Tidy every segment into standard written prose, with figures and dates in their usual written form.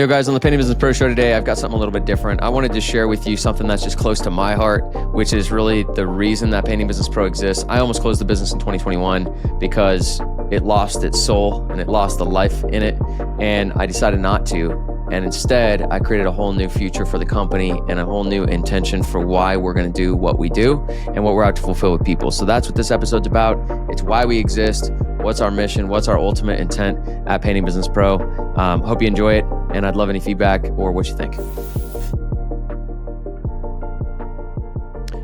Yo guys, on the Painting Business Pro Show today, I've got something a little bit different. I wanted to share with you something that's just close to my heart, which is really the reason that Painting Business Pro exists. I almost closed the business in 2021 because it lost its soul and it lost the life in it. And I decided not to. And instead, I created a whole new future for the company and a whole new intention for why we're going to do what we do and what we're out to fulfill with people. So that's what this episode's about. It's why we exist. What's our mission? What's our ultimate intent at Painting Business Pro? Hope you enjoy it. And I'd love any feedback or what you think.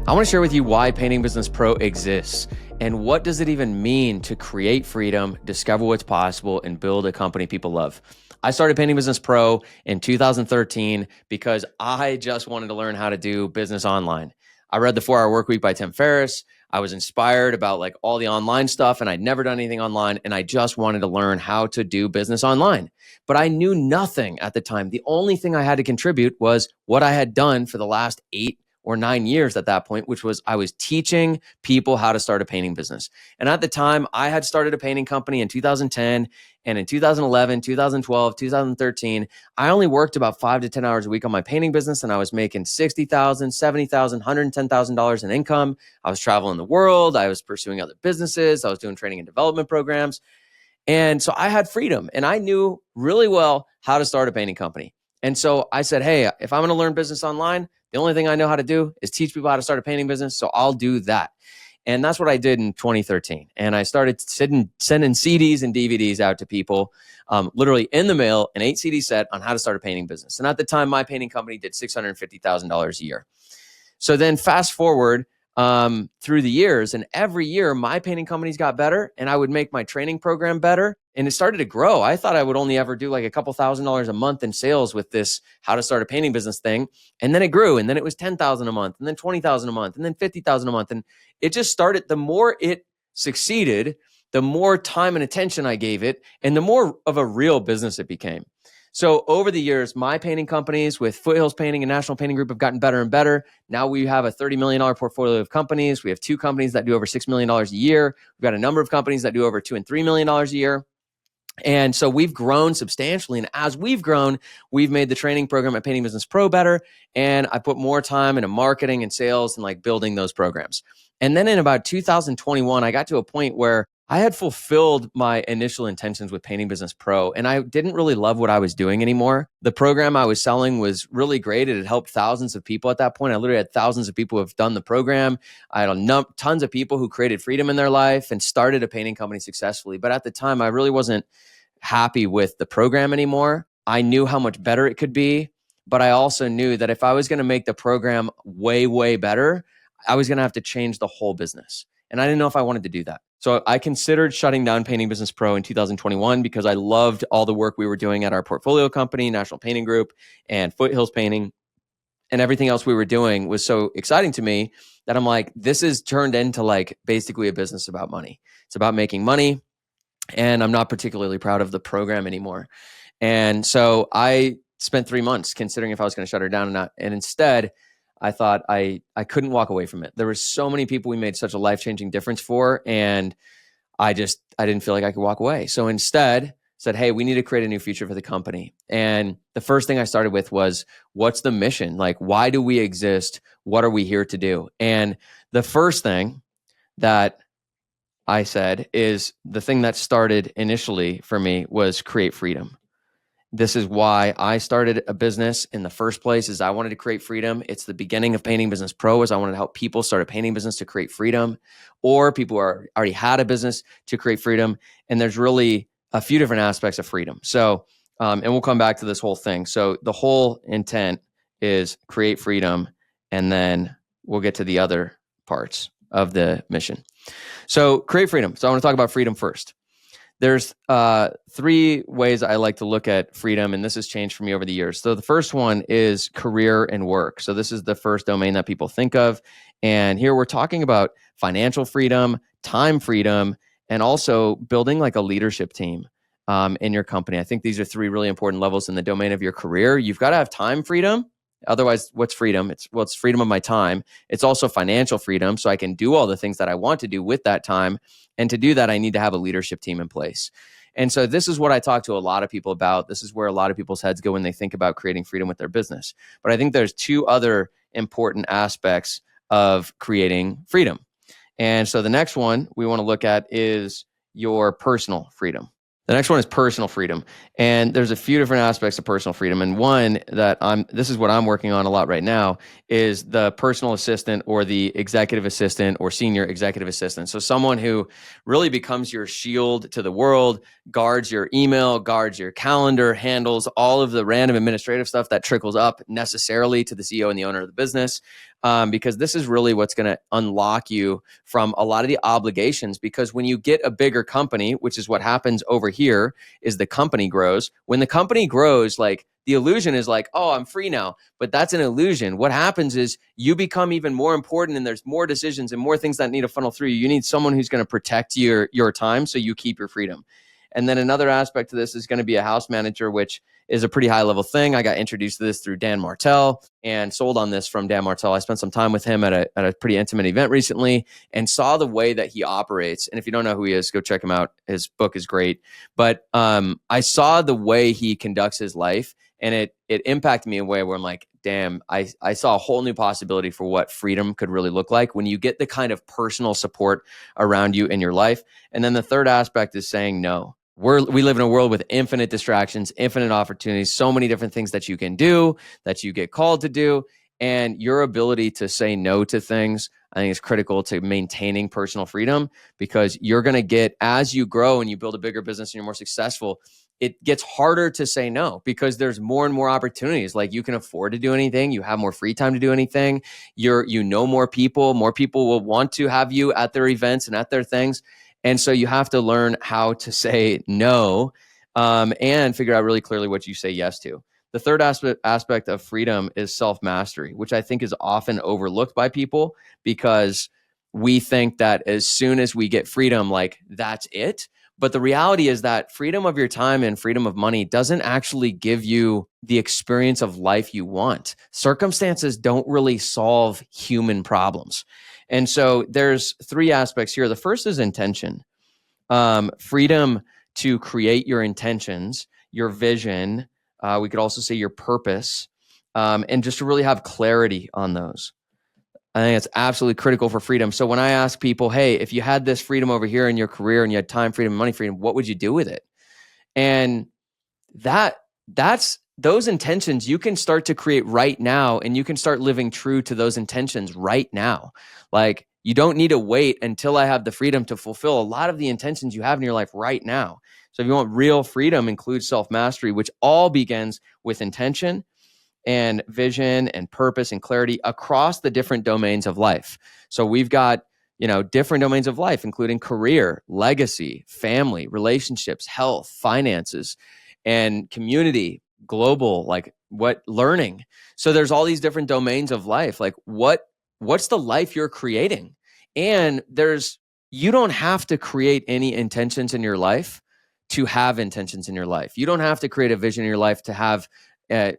I want to share with you why Painting Business Pro exists and what does it even mean to create freedom, discover what's possible, and build a company people love. I started Painting Business Pro in 2013 because I just wanted to learn how to do business online. I read The 4-Hour Workweek by Tim Ferriss. I was inspired about like all the online stuff and I'd never done anything online and I just wanted to learn how to do business online. But I knew nothing at the time. The only thing I had to contribute was what I had done for the last 8 or 9 years at that point, which was I was teaching people how to start a painting business. And at the time, I had started a painting company in 2010, and in 2011, 2012, 2013, I only worked about 5 to 10 hours a week on my painting business, and I was making $60,000, $70,000, $110,000 in income. I was traveling the world. I was pursuing other businesses. I was doing training and development programs. And so I had freedom, and I knew really well how to start a painting company. And so I said, hey, if I'm going to learn business online, the only thing I know how to do is teach people how to start a painting business. So I'll do that. And that's what I did in 2013. And I started sending CDs and DVDs out to people, literally in the mail, an 8 CD set on how to start a painting business. And at the time, my painting company did $650,000 a year. So then fast forward through the years, and every year my painting companies got better and I would make my training program better. And it started to grow. I thought I would only ever do like a couple $1,000s a month in sales with this how to start a painting business thing. And then it grew, and then it was 10,000 a month, and then 20,000 a month, and then 50,000 a month. And it just started, the more it succeeded, the more time and attention I gave it, and the more of a real business it became. So over the years, my painting companies with Foothills Painting and National Painting Group have gotten better and better. Now we have a $30 million portfolio of companies. We have 2 companies that do over $6 million a year. We've got a number of companies that do over $2 and $3 million a year. And so we've grown substantially. And as we've grown, we've made the training program at Painting Business Pro better. And I put more time into marketing and sales and like building those programs. And then in about 2021, I got to a point where I had fulfilled my initial intentions with Painting Business Pro, and I didn't really love what I was doing anymore. The program I was selling was really great. It had helped thousands of people at that point. I literally had thousands of people who have done the program. I had tons of people who created freedom in their life and started a painting company successfully. But at the time, I really wasn't happy with the program anymore. I knew how much better it could be, but I also knew that if I was going to make the program way, way better, I was going to have to change the whole business. And I didn't know if I wanted to do that. So I considered shutting down Painting Business Pro in 2021 because I loved all the work we were doing at our portfolio company, National Painting Group and Foothills Painting, and everything else we were doing was so exciting to me that I'm like, this is turned into like basically a business about money. It's about making money. And I'm not particularly proud of the program anymore. And so I spent 3 months considering if I was going to shut her down or not. And instead, I thought I couldn't walk away from it. There were so many people we made such a life-changing difference for, and I didn't feel like I could walk away. So instead said, hey, we need to create a new future for the company. And the first thing I started with was, what's the mission? Like, why do we exist? What are we here to do? And the first thing that I said is the thing that started initially for me was create freedom. This is why I started a business in the first place, is I wanted to create freedom. It's the beginning of Painting Business Pro, is I wanted to help people start a painting business to create freedom, or people who already had a business to create freedom. And there's really a few different aspects of freedom. So, and we'll come back to this whole thing. So the whole intent is create freedom, and then we'll get to the other parts of the mission. So create freedom. So I want to talk about freedom first. There's 3 ways I like to look at freedom, and this has changed for me over the years. So the first one is career and work. So this is the first domain that people think of. And here we're talking about financial freedom, time freedom, and also building like a leadership team in your company. I think these are 3 really important levels in the domain of your career. You've got to have time freedom. Otherwise, what's freedom? It's freedom of my time. It's also financial freedom, so I can do all the things that I want to do with that time. And to do that, I need to have a leadership team in place. And so this is what I talk to a lot of people about. This is where a lot of people's heads go when they think about creating freedom with their business. But I think there's two other important aspects of creating freedom. And so the next one we want to look at is your personal freedom. The next one is personal freedom. And there's a few different aspects of personal freedom. And one that this is what I'm working on a lot right now, is the personal assistant or the executive assistant or senior executive assistant. So someone who really becomes your shield to the world, guards your email, guards your calendar, handles all of the random administrative stuff that trickles up necessarily to the CEO and the owner of the business. Because this is really what's going to unlock you from a lot of the obligations. Because when you get a bigger company, which is what happens over here, is the company grows. When the company grows, like the illusion is like, oh, I'm free now. But that's an illusion. What happens is you become even more important, and there's more decisions and more things that need to funnel through you. You need someone who's going to protect your time so you keep your freedom. And then another aspect to this is going to be a house manager, which is a pretty high level thing. I got introduced to this through Dan Martell and sold on this from Dan Martell. I spent some time with him at a pretty intimate event recently and saw the way that he operates. And if you don't know who he is, go check him out. His book is great. But I saw the way he conducts his life, and it impacted me in a way where I'm like, damn, I saw a whole new possibility for what freedom could really look like when you get the kind of personal support around you in your life. And then the third aspect is saying no. We live in a world with infinite distractions, infinite opportunities, so many different things that you can do, that you get called to do. And your ability to say no to things, I think, is critical to maintaining personal freedom, because you're going to get, as you grow and you build a bigger business and you're more successful, it gets harder to say no because there's more and more opportunities. Like, you can afford to do anything. You have more free time to do anything. You know more people. More people will want to have you at their events and at their things. And so you have to learn how to say no, and figure out really clearly what you say yes to. The third aspect of freedom is self-mastery, which I think is often overlooked by people, because we think that as soon as we get freedom, like, that's it. But the reality is that freedom of your time and freedom of money doesn't actually give you the experience of life you want. Circumstances don't really solve human problems. And so there's three aspects here. The first is intention. Freedom to create your intentions, your vision. We could also say your purpose, and just to really have clarity on those. I think it's absolutely critical for freedom. So when I ask people, hey, if you had this freedom over here in your career and you had time freedom, money freedom, what would you do with it? And that's those intentions you can start to create right now, and you can start living true to those intentions right now. Like, you don't need to wait until I have the freedom to fulfill a lot of the intentions you have in your life right now. So if you want real freedom, include self-mastery, which all begins with intention and vision and purpose and clarity across the different domains of life. So we've got, different domains of life, including career, legacy, family, relationships, health, finances, and community, global, like what learning. So there's all these different domains of life. Like, what's the life you're creating? And you don't have to create any intentions in your life to have intentions in your life. You don't have to create a vision in your life to have to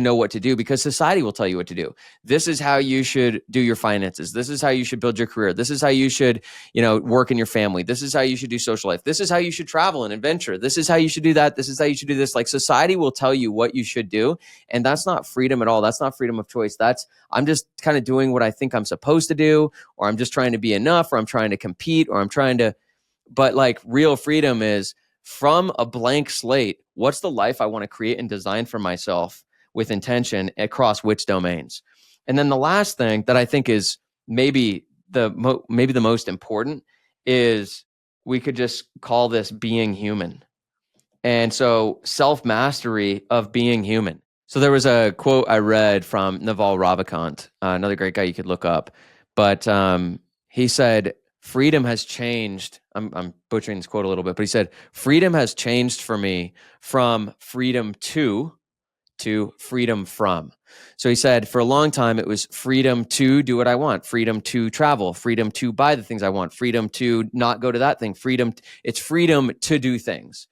know what to do, because society will tell you what to do. This is how you should do your finances. This is how you should build your career. This is how you should, work in your family. This is how you should do social life. This is how you should travel and adventure. This is how you should do that. This is how you should do this. Like, society will tell you what you should do. And that's not freedom at all. That's not freedom of choice. I'm just kind of doing what I think I'm supposed to do, or I'm just trying to be enough, or I'm trying to compete, or but like, real freedom is from a blank slate. What's the life I want to create and design for myself with intention across which domains? And then the last thing that I think is maybe the most important is, we could just call this being human. And so self-mastery of being human. So there was a quote I read from Naval Ravikant, another great guy you could look up. But he said, freedom has changed. I'm butchering this quote a little bit, but he said, freedom has changed for me from freedom to freedom from. So he said, for a long time, it was freedom to do what I want, freedom to travel, freedom to buy the things I want, freedom to not go to that thing, it's freedom to do things.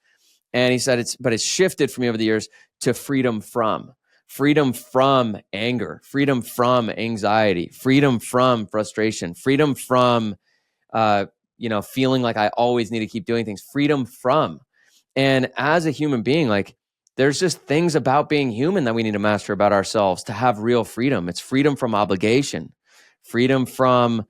And he said, it's shifted for me over the years to freedom from anger, freedom from anxiety, freedom from frustration, freedom from feeling like I always need to keep doing things. Freedom from. And as a human being, like there's just things about being human that we need to master about ourselves to have real freedom. It's freedom from obligation, freedom from,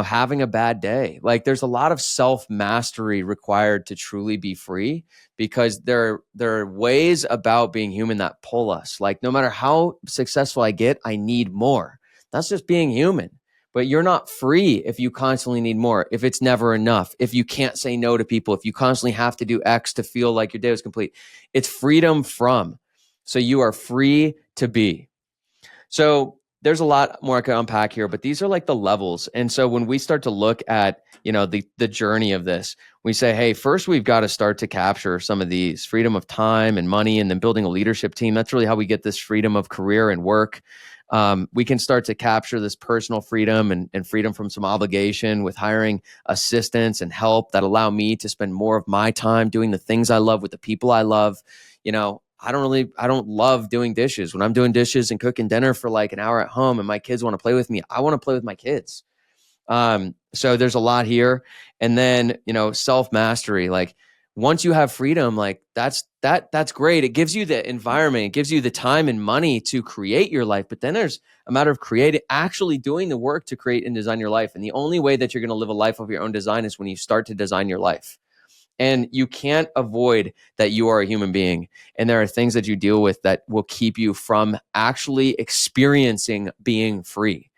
having a bad day. Like there's a lot of self-mastery required to truly be free, because there are ways about being human that pull us. Like no matter how successful I get, I need more. That's just being human. But you're not free if you constantly need more, if it's never enough, if you can't say no to people, if you constantly have to do X to feel like your day was complete. It's freedom from. So you are free to be. So there's a lot more I could unpack here, but these are like the levels. And so when we start to look at, the journey of this, we say, hey, first we've got to start to capture some of these: freedom of time and money, and then building a leadership team. That's really how we get this freedom of career and work. We can start to capture this personal freedom and freedom from some obligation with hiring assistants and help that allow me to spend more of my time doing the things I love with the people I love. I don't love doing dishes. When I'm doing dishes and cooking dinner for like an hour at home and my kids want to play with me, I want to play with my kids. So there's a lot here. And then, self-mastery, like once you have freedom, like that's great. It gives you the environment, it gives you the time and money to create your life. But then there's a matter of actually doing the work to create and design your life. And the only way that you're going to live a life of your own design is when you start to design your life. And you can't avoid that you are a human being. And there are things that you deal with that will keep you from actually experiencing being free.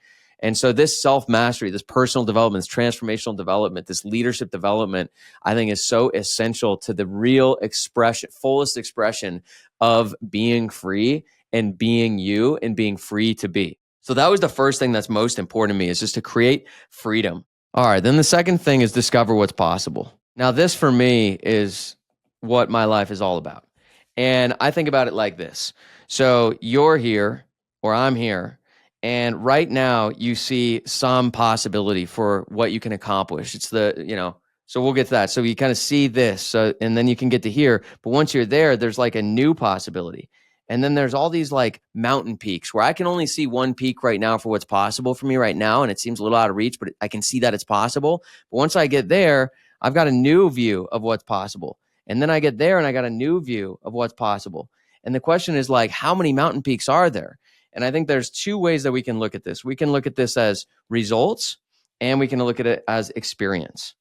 And so this self-mastery, this personal development, this transformational development, this leadership development, I think is so essential to the real expression, fullest expression of being free and being you and being free to be. So that was the first thing that's most important to me, is just to create freedom. All right, then the second thing is discover what's possible. Now, this for me is what my life is all about. And I think about it like this. So you're here or I'm here, and right now you see some possibility for what you can accomplish. It's so we'll get to that. So you kind of see this, and then you can get to here. But once you're there, there's like a new possibility. And then there's all these like mountain peaks where I can only see one peak right now for what's possible for me right now. And it seems a little out of reach, but I can see that it's possible. But once I get there, I've got a new view of what's possible. And then I get there and I got a new view of what's possible. And the question is like, how many mountain peaks are there? And I think there's two ways that we can look at this. We can look at this as results, and we can look at it as experience.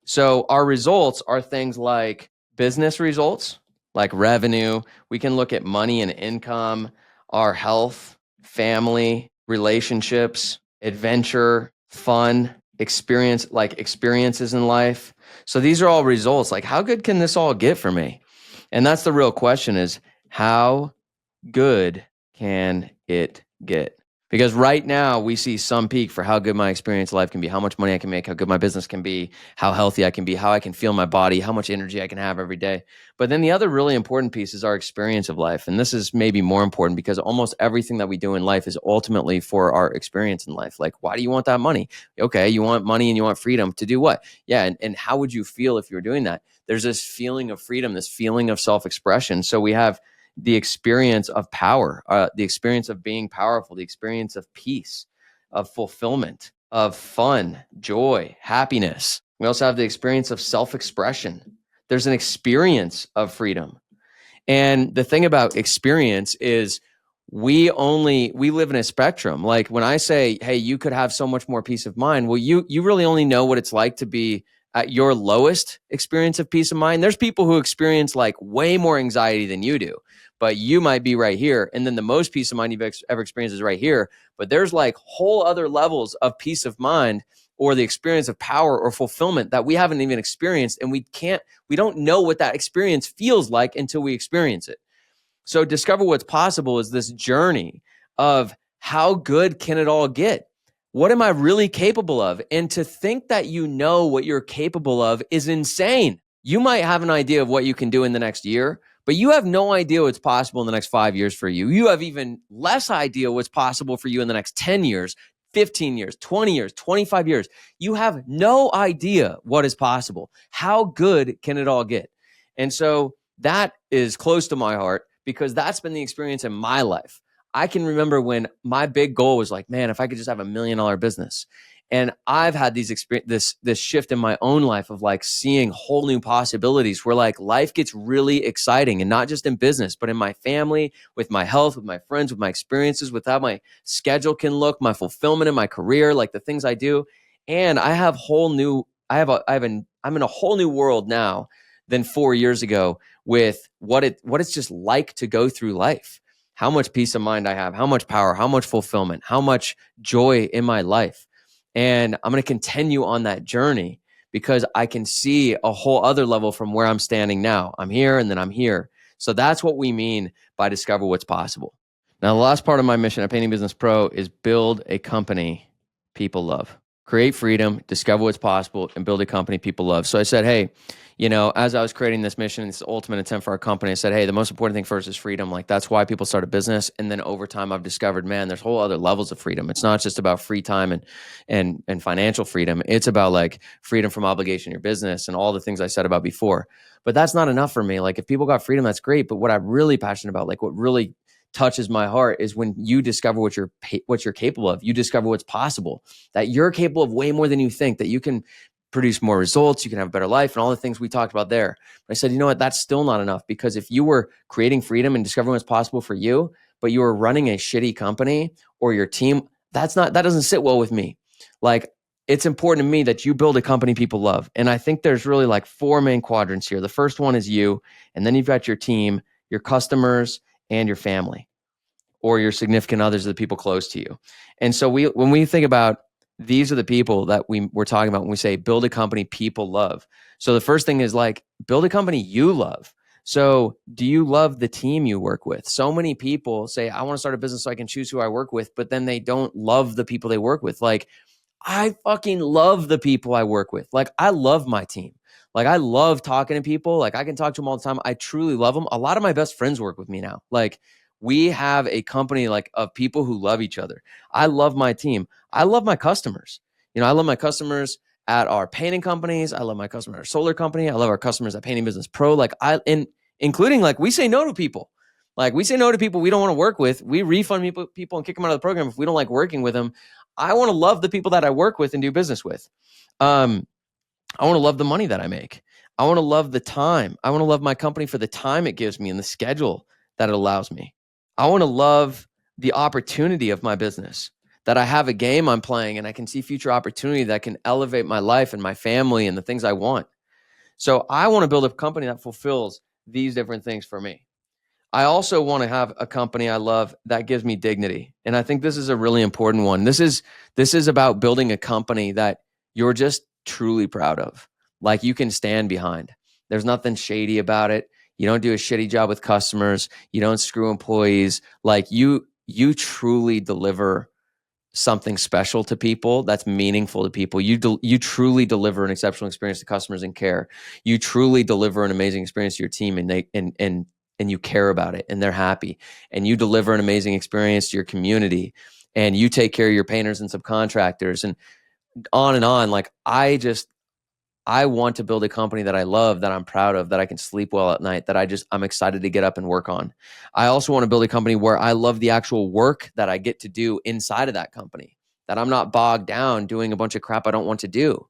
So our results are things like business results, like revenue. We can look at money and income, our health, family, relationships, adventure, fun, experiences in life. So these are all results. Like, how good can this all get for me? And that's the real question, is how good can it get? Because right now we see some peak for how good my experience life can be, how much money I can make, how good my business can be, how healthy I can be, how I can feel my body, how much energy I can have every day. But then the other really important piece is our experience of life. And this is maybe more important, because almost everything that we do in life is ultimately for our experience in life. Like, why do you want that money? Okay, you want money and you want freedom to do what? Yeah, and how would you feel if you were doing that? There's this feeling of freedom, this feeling of self-expression. So we have the experience of power, the experience of being powerful, the experience of peace, of fulfillment, of fun, joy, happiness. We also have the experience of self-expression. There's an experience of freedom. And the thing about experience is we live in a spectrum. Like when I say, hey, you could have so much more peace of mind. Well, you really only know what it's like to be at your lowest experience of peace of mind. There's people who experience like way more anxiety than you do, but you might be right here. And then the most peace of mind you've ever experienced is right here. But there's like whole other levels of peace of mind or the experience of power or fulfillment that we haven't even experienced. And we don't know what that experience feels like until we experience it. So discover what's possible is this journey of how good can it all get? What am I really capable of? And to think that you know what you're capable of is insane. You might have an idea of what you can do in the next year, but you have no idea what's possible in the next 5 years for you. You have even less idea what's possible for you in the next 10 years, 15 years, 20 years, 25 years. You have no idea what is possible. How good can it all get? And so that is close to my heart, because that's been the experience in my life. I can remember when my big goal was like, man, if I could just have $1 million business. And I've had this shift in my own life of like seeing whole new possibilities where like life gets really exciting, and not just in business, but in my family, with my health, with my friends, with my experiences, with how my schedule can look, my fulfillment in my career, like the things I do. And I have whole new, I'm in a whole new world now than 4 years ago with what it's just like to go through life, how much peace of mind I have, how much power, how much fulfillment, how much joy in my life. And I'm going to continue on that journey because I can see a whole other level from where I'm standing now. I'm here and then I'm here. So that's what we mean by discover what's possible. Now, the last part of my mission at Painting Business Pro is build a company people love. Create freedom, discover what's possible, and build a company people love. So I said, hey, as I was creating this mission, this ultimate intent for our company, I said, hey, the most important thing first is freedom. Like, that's why people start a business. And then over time, I've discovered, man, there's whole other levels of freedom. It's not just about free time and financial freedom. It's about like freedom from obligation in your business and all the things I said about before. But that's not enough for me. Like, if people got freedom, that's great. But what I'm really passionate about, like what really touches my heart, is when you discover what you're capable of. You discover what's possible, that you're capable of way more than you think, that you can produce more results, you can have a better life, and all the things we talked about there. But I said, you know what, that's still not enough, because if you were creating freedom and discovering what's possible for you, but you were running a shitty company or your team, that doesn't sit well with me. Like, it's important to me that you build a company people love. And I think there's really like 4 main quadrants here. The first one is you, and then you've got your team, your customers, and your family, or your significant others, are the people close to you. And so when we think about, these are the people that we're talking about when we say build a company people love. So the first thing is like, build a company you love. So do you love the team you work with? So many people say, I want to start a business so I can choose who I work with, but then they don't love the people they work with. Like, I fucking love the people I work with. Like, I love my team. Like, I love talking to people. Like, I can talk to them all the time. I truly love them. A lot of my best friends work with me now. Like, we have a company like of people who love each other. I love my team. I love my customers. I love my customers at our painting companies. I love my customers at our solar company. I love our customers at Painting Business Pro. Like, including like, we say no to people. Like, we say no to people we don't want to work with. We refund people and kick them out of the program if we don't like working with them. I want to love the people that I work with and do business with. I want to love the money that I make. I want to love the time. I want to love my company for the time it gives me and the schedule that it allows me. I want to love the opportunity of my business, that I have a game I'm playing and I can see future opportunity that can elevate my life and my family and the things I want. So I want to build a company that fulfills these different things for me. I also want to have a company I love that gives me dignity. And I think this is a really important one. This is about building a company that you're just truly proud of. Like, you can stand behind. There's nothing shady about it. You don't do a shitty job with customers. You don't screw employees. Like, you truly deliver something special to people that's meaningful to people. You truly deliver an exceptional experience to customers and care. You truly deliver an amazing experience to your team, and you care about it and they're happy. And you deliver an amazing experience to your community, and you take care of your painters and subcontractors, and on and on. Like, I want to build a company that I love, that I'm proud of, that I can sleep well at night, that I'm excited to get up and work on. I also want to build a company where I love the actual work that I get to do inside of that company, that I'm not bogged down doing a bunch of crap I don't want to do.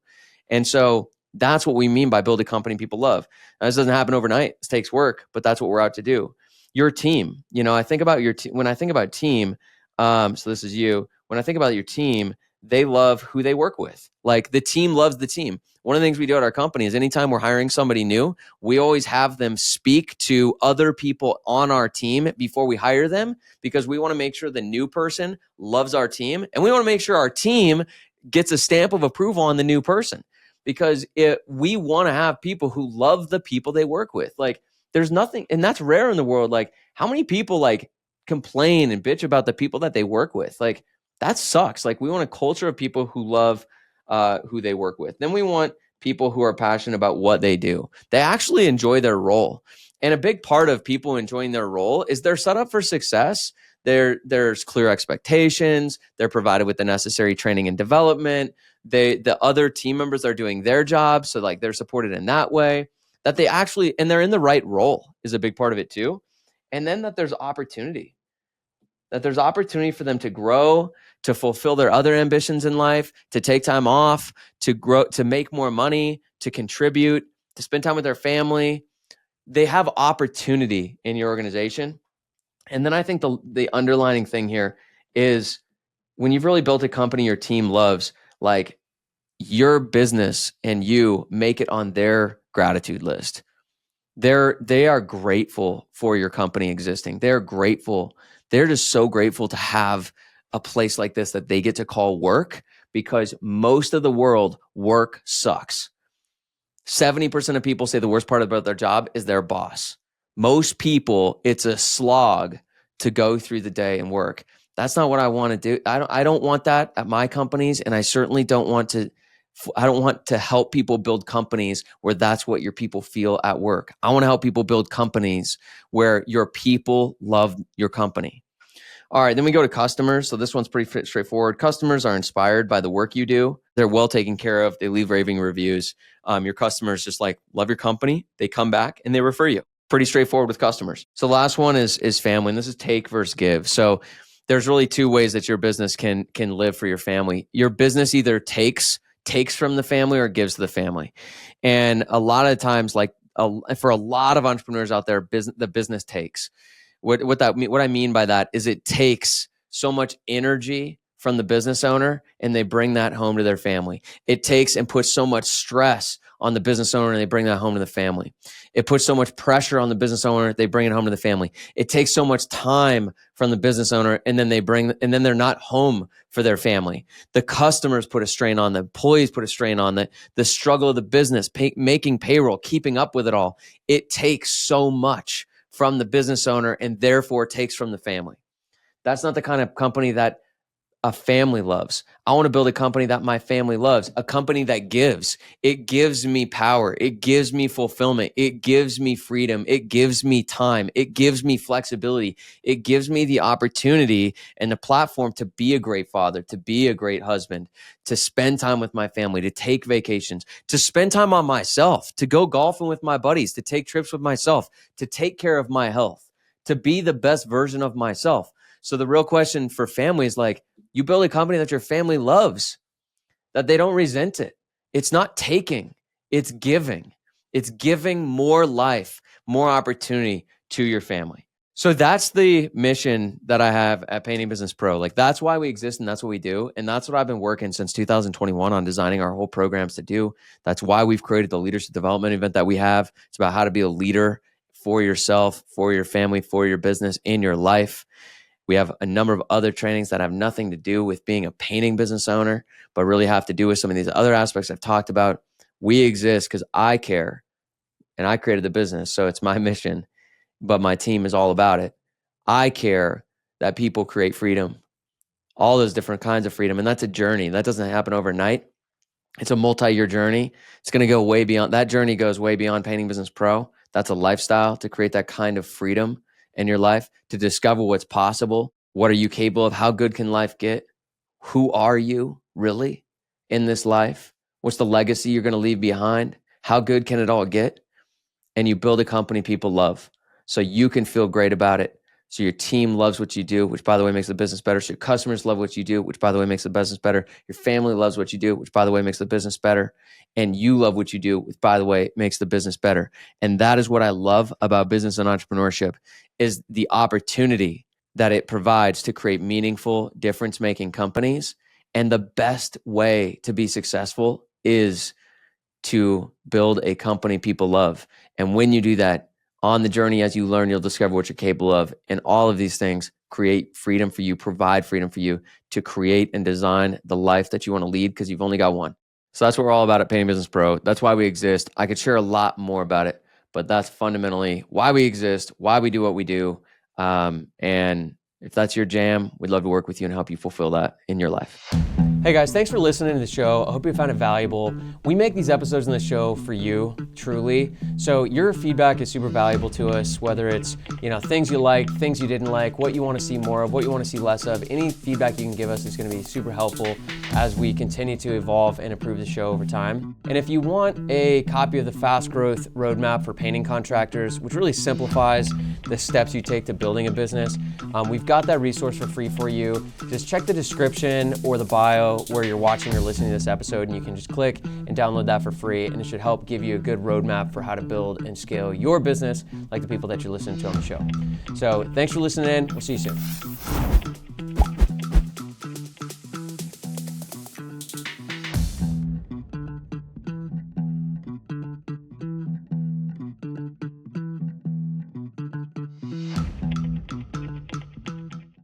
And so that's what we mean by build a company people love. Now, this doesn't happen overnight. This takes work, but that's what we're out to do. Your team, I think about your team. When I think about team, so this is you. When I think about your team, they love who they work with. Like, the team loves the team. One of the things we do at our company is anytime we're hiring somebody new, we always have them speak to other people on our team before we hire them, because we want to make sure the new person loves our team, and we want to make sure our team gets a stamp of approval on the new person, because we want to have people who love the people they work with. Like, there's nothing, and that's rare in the world. Like, how many people like complain and bitch about the people that they work with? Like, that sucks. Like, we want a culture of people who love who they work with. Then we want people who are passionate about what they do. They actually enjoy their role. And a big part of people enjoying their role is they're set up for success. There's clear expectations. They're provided with the necessary training and development. The other team members are doing their job, so like they're supported in that way. That they actually, and they're in the right role is a big part of it too. And then that there's opportunity. that there's opportunity for them to grow, to fulfill their other ambitions in life, to take time off, to grow, to make more money, to contribute, to spend time with their family. They have opportunity in your organization. And then I think the underlining thing here is when you've really built a company your team loves, like your business and you make it on their gratitude list. They are grateful for your company existing. They're grateful. They're just so grateful to have a place like this that they get to call work, because most of the world, work sucks. 70% of people say the worst part about their job is their boss. Most people, it's a slog to go through the day and work. That's not what I want to do. I don't want that at my companies, and I certainly don't want to. I don't want to help people build companies where that's what your people feel at work. I want to help people build companies where your people love your company. All right, then we go to customers. So this one's pretty straightforward. Customers are inspired by the work you do. They're well taken care of. They leave raving reviews. Your customers just like love your company. They come back and they refer you. Pretty straightforward with customers. So the last one is family, and this is take versus give. So there's really two ways that your business can live for your family. Your business either takes from the family or gives to the family. And a lot of times, like for a lot of entrepreneurs out there, the business takes. What I mean by that is it takes so much energy from the business owner and they bring that home to their family. It takes and puts so much stress on the business owner and they bring that home to the family. It puts so much pressure on the business owner, they bring it home to the family. It takes so much time from the business owner and then they're not home for their family. The customers put a strain on, the employees put a strain on, the struggle of the business, making payroll, keeping up with it all. It takes so much from the business owner and therefore takes from the family. That's not the kind of company that a family loves. I want to build a company that my family loves, a company that gives. It gives me power. It gives me fulfillment. It gives me freedom. It gives me time. It gives me flexibility. It gives me the opportunity and the platform to be a great father, to be a great husband, to spend time with my family, to take vacations, to spend time on myself, to go golfing with my buddies, to take trips with myself, to take care of my health, to be the best version of myself. So the real question for family is like, you build a company that your family loves, that they don't resent it. It's not taking, it's giving. It's giving more life, more opportunity to your family. So that's the mission that I have at Painting Business Pro. Like that's why we exist and that's what we do. And that's what I've been working since 2021 on designing our whole programs to do. That's why we've created the leadership development event that we have. It's about how to be a leader for yourself, for your family, for your business, in your life. We have a number of other trainings that have nothing to do with being a painting business owner, but really have to do with some of these other aspects I've talked about. We exist because I care and I created the business. So it's my mission, but my team is all about it. I care that people create freedom, all those different kinds of freedom. And that's a journey. That doesn't happen overnight. It's a multi-year journey. It's going to go way beyond. That journey goes way beyond Painting Business Pro. That's a lifestyle to create that kind of freedom in your life, to discover what's possible. What are you capable of? How good can life get? Who are you really in this life? What's the legacy you're going to leave behind? How good can it all get? And you build a company people love so you can feel great about it. So your team loves what you do, which by the way makes the business better. So your customers love what you do, which by the way makes the business better. Your family loves what you do, which by the way makes the business better. And you love what you do, which by the way makes the business better. And that is what I love about business and entrepreneurship, is the opportunity that it provides to create meaningful, difference-making companies. And the best way to be successful is to build a company people love. And when you do that, on the journey, as you learn, you'll discover what you're capable of. And all of these things create freedom for you, provide freedom for you to create and design the life that you want to lead, because you've only got one. So that's what we're all about at Painting Business Pro. That's why we exist. I could share a lot more about it, but that's fundamentally why we exist, why we do what we do. And if that's your jam, we'd love to work with you and help you fulfill that in your life. Hey guys, thanks for listening to the show. I hope you found it valuable. We make these episodes in the show for you, truly. So your feedback is super valuable to us, whether it's, things you like, things you didn't like, what you want to see more of, what you want to see less of. Any feedback you can give us is going to be super helpful as we continue to evolve and improve the show over time. And if you want a copy of the Fast Growth Roadmap for Painting Contractors, which really simplifies the steps you take to building a business, we've got that resource for free for you. Just check the description or the bio where you're watching or listening to this episode, and you can just click and download that for free, and it should help give you a good roadmap for how to build and scale your business like the people that you're listening to on the show. So thanks for listening in. We'll see you soon.